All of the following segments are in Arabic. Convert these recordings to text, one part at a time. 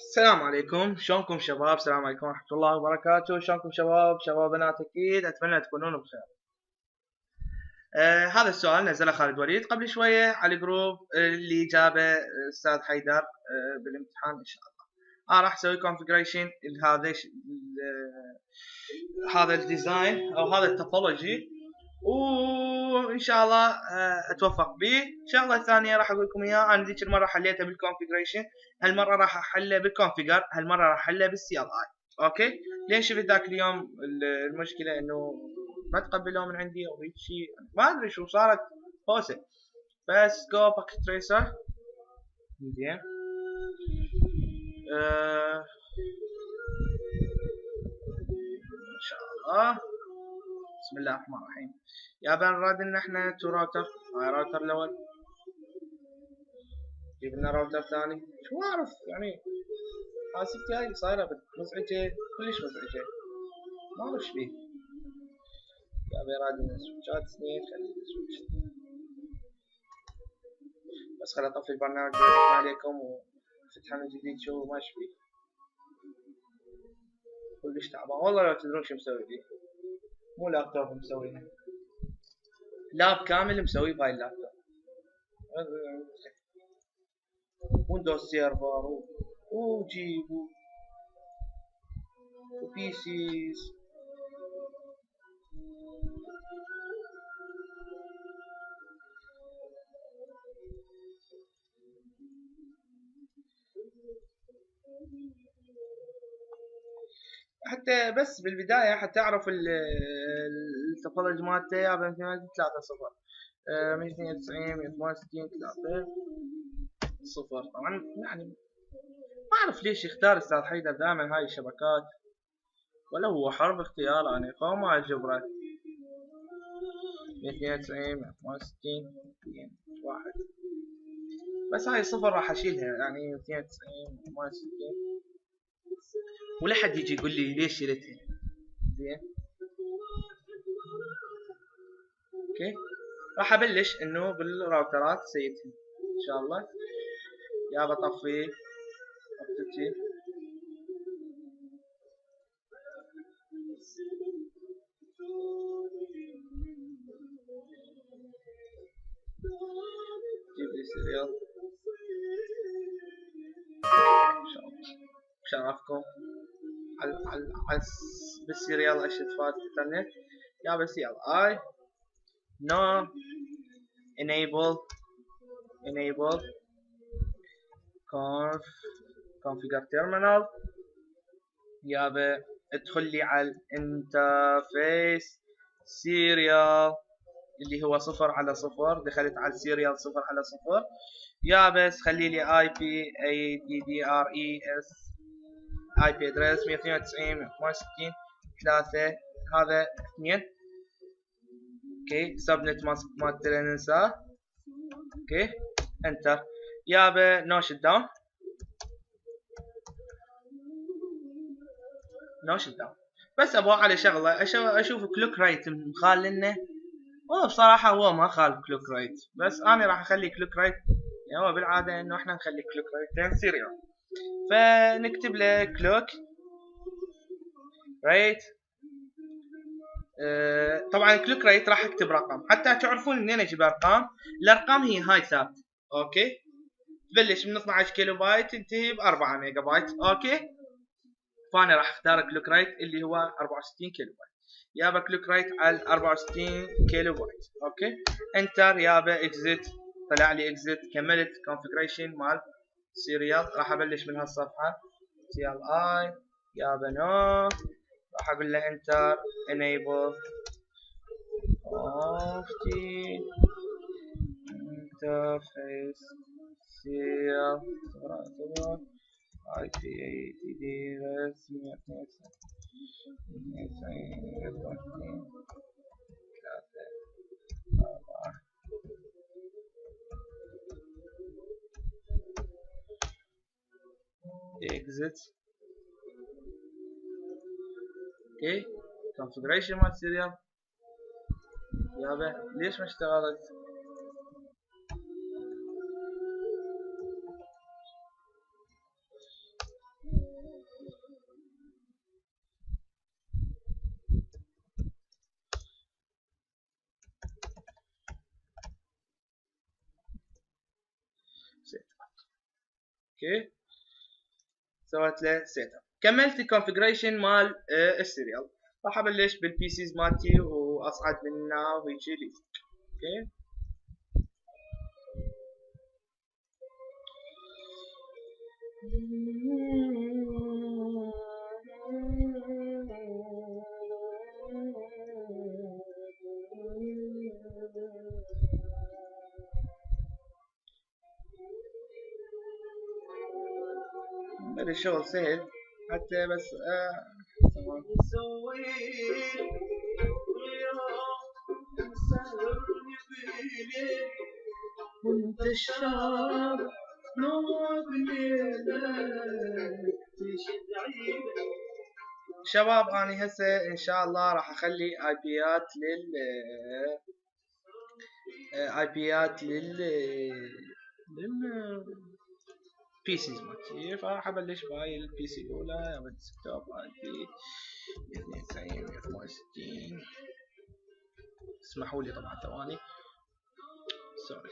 السلام عليكم، شلونكم شباب؟ السلام عليكم ورحمة الله وبركاته. شلونكم شباب بنات؟ أكيد أتمنى تكونون بخير. هذا السؤال نزله خالد وليد قبل شوية على الجروب اللي جابه أستاذ حيدر بالامتحان إن شاء الله. راح أسوي كونفيجريشن هذا الديزاين أو هذا التوبولوجي، وان شاء الله اتوفق به. الشغله الثانيه راح اقول لكم اياها، انا ذيك المره حليتها بالكونفيجريشن، هالمره راح احلها بالكونفيجر، هالمره راح احلها بالسي ال اي. اوكي، ليش شفت ذاك اليوم المشكله انه ما تقبلوه من عندي او هيك شيء، ما ادري شو صارت هوسه. بس جو باك تريسر زين. ان شاء الله. بسم الله الرحمن الرحيم. يابا نراد ان احنا تو راوتر، هاي راوتر الاول، جبنا راوتر ثاني. شو اعرف يعني حاسبتي هاي صايرة مزعجة، كلش مزعجة، ما اعرف ايش بيه. يابا راد ان سويتشات اثنين، خلي سويتش بس خل اطفي البرنامج عليكم وفتح من جديد. شو ما ايش بيه، كلش تعبان والله. لو تدرون شو مسوي بيه، مو لابتوب مسويها، لاب كامل مسوي بهاي اللابتوب، ويندوز سيرفر وجيب وبي سيز. حتى بس بالبداية حتى أعرف التوبولوجي مالته، يابا 3-0 192 168 3 0. طبعا يعني ما أعرف ليش يختار أستاذ حيدر دائما هاي الشبكات، ولا هو حرب اختيار يعني قوم مع الجبرة. 192 168 1 بس هاي الصفر راح أشيلها، يعني 92 168 ولا حد يجي يقول لي ليش شيلتها. زين اوكي، راح ابلش انه بالراوترات سيتهم ان شاء الله. يا بطفي افتتي جيب لي سيريال شرفكم على بالسيريال اشد فات انترنت. يا بس يلا اي نو enable configure terminal. يابا ادخل لي على الانترفيس سيريال اللي هو 0/0، دخلت على السيريال 0/0. يا بس خلي لي اي بي اي دي دي ار اي اس اي بي ادريس 192 168 3 هذا 2. اوكي، سبنت مالت ننساه. اوكي انتر. يابا نو شت داون بس ابغى على شغله اشوف كلوك رايت مخال لنا. والله بصراحه هو ما خالف كلوك رايت، بس انا راح اخلي كلوك رايت، يعني هو بالعاده انه احنا نخلي كلوك رايت سيريال. فنكتب له كلوك رايت. طبعا كلوك رايت راح اكتب رقم حتى تعرفون منين اجيب ارقام. الارقام هي هاي ثابت. اوكي، تبلش من 12 كيلو بايت تنتهي ب 4 ميجا بايت. اوكي، فانا راح اختار كلوك رايت اللي هو 64 كيلو بايت. يابا كلوك رايت على 64 كيلو بايت. اوكي انتر. يابا اكزيت، طلع لي اكزيت. كملت كونفيجريشن مال سيريال. راح ابلش من هالصفحه سي ال اي. يابا نو، راح اقول له انتر enable of the interface serial IP رسمي exit. اوكي configuration مال سيريال. يابا ليش ما اشتغلت؟ سيت اب. اوكي سويت له سيت اب. كملت الكونفجريشن مال السيريال. راح ابلش بالبي سيز مالتي واصعد منها وهيجي لي. اوكي بدي الشغل سهل حتى بس تمام. وانت الشاب شباب اني هسه ان شاء الله راح اخلي اي بيات بي سيز مالتي. فراح ابلش بهاي البي سي الاولى يا ديسكتوب اي بي 92 168. اسمحوا لي طبعا ثواني سوري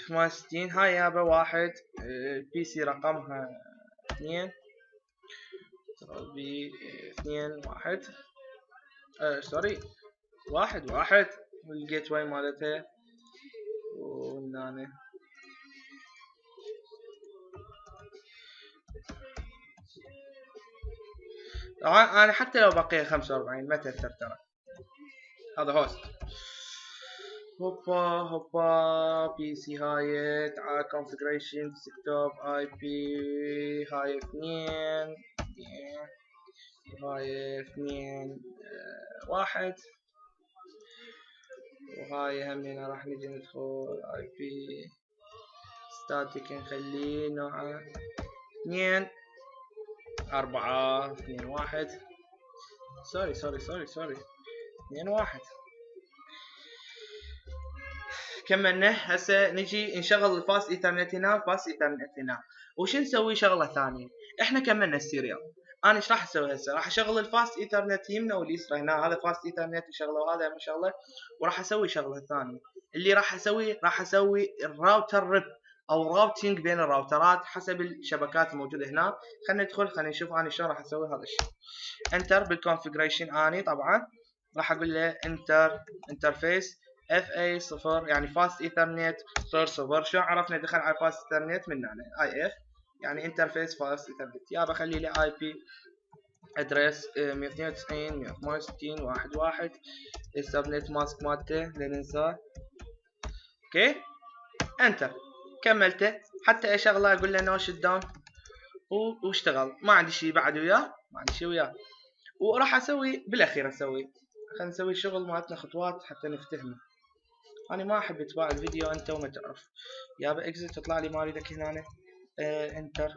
68. هاي يابا واحد البي سي رقمها 2 بي 2 1 سوري 1 1 والجيت واي مالتها وهنا طبعا انا حتى لو بقي 45 ما تأثر ترى. هذا هوست. هوبا بي سي هاي تعال كونفجريشن ديسكتوب اي بي هاي 2 هاي 2 1 وهاي همينة راح نجي ندخل اي بي ستاتيك نخليه نوعه 2 4 2 1 سوري 2 1. كملنا. هسه نجي نشغل الفاست ايثرنت هنا فاست ايثرنت هنا. وش نسوي شغله ثانيه؟ احنا كملنا السيريال. انا ايش راح اسوي هسه؟ راح اشغل الفاست ايثرنت يمنا واليسرى هنا. هذا فاست ايثرنت نشغله وهذا ما شغله. وراح اسوي شغله ثانيه. اللي راح اسوي الراوتر ريب او راوتينج بين الراوترات حسب الشبكات الموجوده هنا. خلينا ندخل خلينا نشوف انا شلون راح اسوي هذا الشيء. انتر بالكونفجريشن. اني طبعا راح اقول له انترفيس اف اي 0 يعني فاست ايثرنت صفر. شو عرفنا دخل على فاست ايثرنت من هنا اي اف يعني انترفيس فاست ايثرنت. يابا خلي لي اي بي ادريس 192 168 1 السبنت ماسك مالته لا ننساه. اوكي انتر. كملته حتى اي شغله اقول له نو شت داون واشتغل. ما عندي شيء بعد وياه وراح اسوي بالاخير خلينا نسوي الشغل مالتنا خطوات حتى نفتهمه. انا ما احب اتباع الفيديو انت وما تعرف. يابا اكزت تطلع لي ما اريدك هنا انتر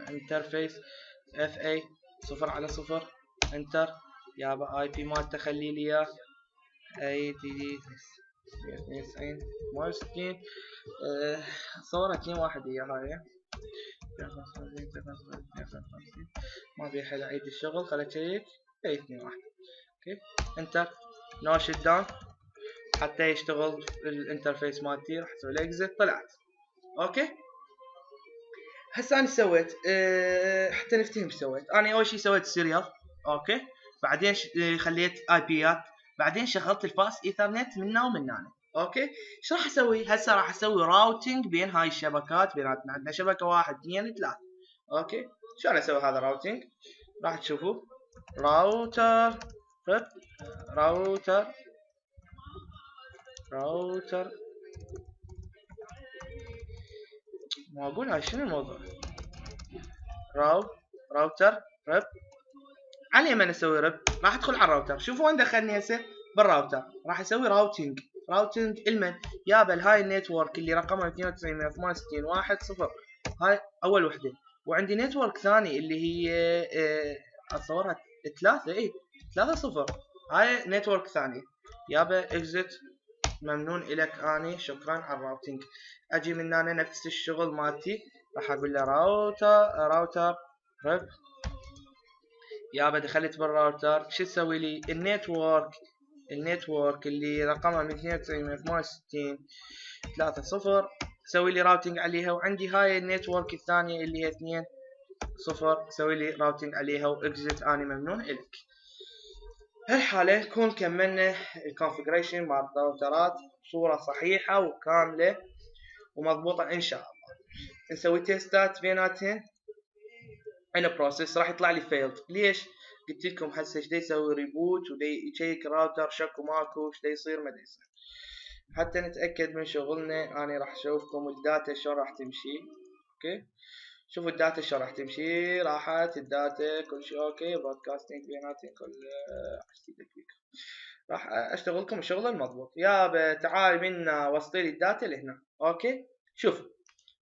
انترفيس اف اي 0 على 0 انتر. يابا اي بي مالته خلي لي اياه اي تي دي 192 160 صورة 2 1 هي هاي ما في حد اعيد الشغل. خليني اشيك اي 2 1 اوكي انتر نو شت داون حتى يشتغل الانترفيس مالتي. راح اسوي له اكزت طلعت. اوكي هسه انا سويت حتى نفتهم ايش سويت. انا اول شيء سويت سيريال. اوكي بعدين خليت اي بيات. بعدين شغلت الفاست ايثرنت من هنا ومن هنا. اوكي ايش راح اسوي هسه؟ راح اسوي راوتينج بين هاي الشبكات بيناتنا. عندنا شبكه 1 2 3. اوكي شلون اسوي هذا راوتينج؟ راح تشوفوا راوتر ما اقول هاي شنو الموضوع. راوتر رب. على يمين اسوي رب. راح ادخل على الراوتر. شوفوا وين دخلني هسه بالراوتر. راح اسوي راوتينج المن يابا الهاي النتورك اللي رقمها 92 168 1 0. هاي اول وحده. وعندي نتورك ثاني اللي هي اصورها 3 3 0. هاي نتورك ثاني. يابا اكزت ممنون الك اني شكرا على الراوتينج. اجي من هنا نفس الشغل مالتي. راح اقول له راوتر رب. يابا دخلت بالراوتر. شو تسوي لي النتورك النتورك اللي رقمها 292 168 30 سوي لي راوتنج عليها، وعندي هاي النتورك الثانية اللي هي 2 0 سوي لي راوتنج عليها واكزت اني ممنوع الك. بهالحالة نكون كملنا الكونفيجريشن مال الراوترات بصورة صحيحة وكاملة ومضبوطة ان شاء الله. نسوي تيستات بيناتهن ان بروسيس راح يطلع لي فيلد. ليش؟ قلت لكم هسه ايش يسوي ريبوت ودي يشيك راوتر شكو ماكو ايش يصير ما يصير. حتى نتاكد من شغلنا انا راح اشوفكم الداتا شلون راح تمشي. اوكي شوفوا الداتا شلون راح تمشي. راحت الداتا كل شيء اوكي. برودكاستنج بياناتي كل راح اشتغل لكم الشغل المضبوط. يابا تعال منا وصلي لي الداتا لهنا. اوكي شوف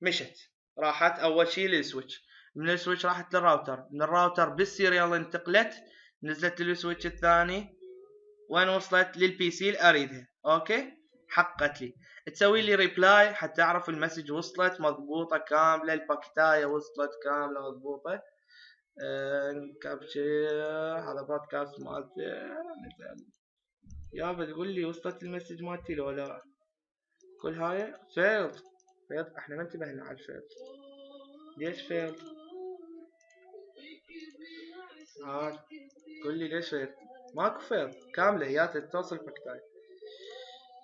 مشت راحت اول شيء للسويتش، من السويتش راحت للراوتر، من الراوتر بالسيريال انتقلت نزلت للسويتش الثاني وين وصلت للبي سي اللي اريدها. اوكي حقت لي. تسوي لي ريبلاي حتى اعرف المسج وصلت مضبوطه كامله، الباكتايه وصلت كامله مضبوطه. كابتشر هذا بودكاست مالته يابا تقول لي وصلت المسج مالتي لو لا. كل هاي فيلد احنا ما انتبهنا على الفيلد. ليش فيلد؟ قول لي ليش فيلد؟ ماكو فيلد كامله هي توصل باكتايه.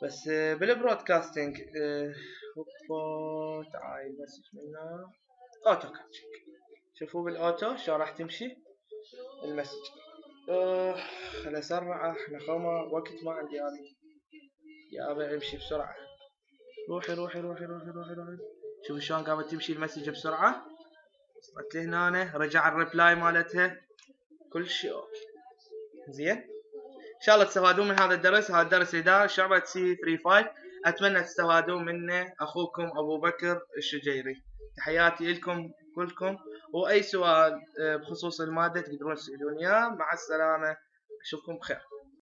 بس بالبرودكاستنج هوبا تعال المسج منه اوتو كاتشنج. شوفوا بالاوتو شلون راح تمشي المسج. خل اسرعه احنا خوما وقت ما عندي انا. يابا امشي بسرعه. روحي روحي روحي روحي روحي روحي. شوفوا شلون قامت تمشي المسج بسرعه. وصلت لهنا رجع الريبلاي مالتها كل شيء اوكي زين. ان شاء الله تستفادون من هذا الدرس. هذا الدرس إدارة شعبة سي 35. اتمنى تستفادون منه. اخوكم ابو بكر الشجيري. تحياتي لكم كلكم، واي سؤال بخصوص المادة تقدرون تسألون اياه. مع السلامة اشوفكم بخير.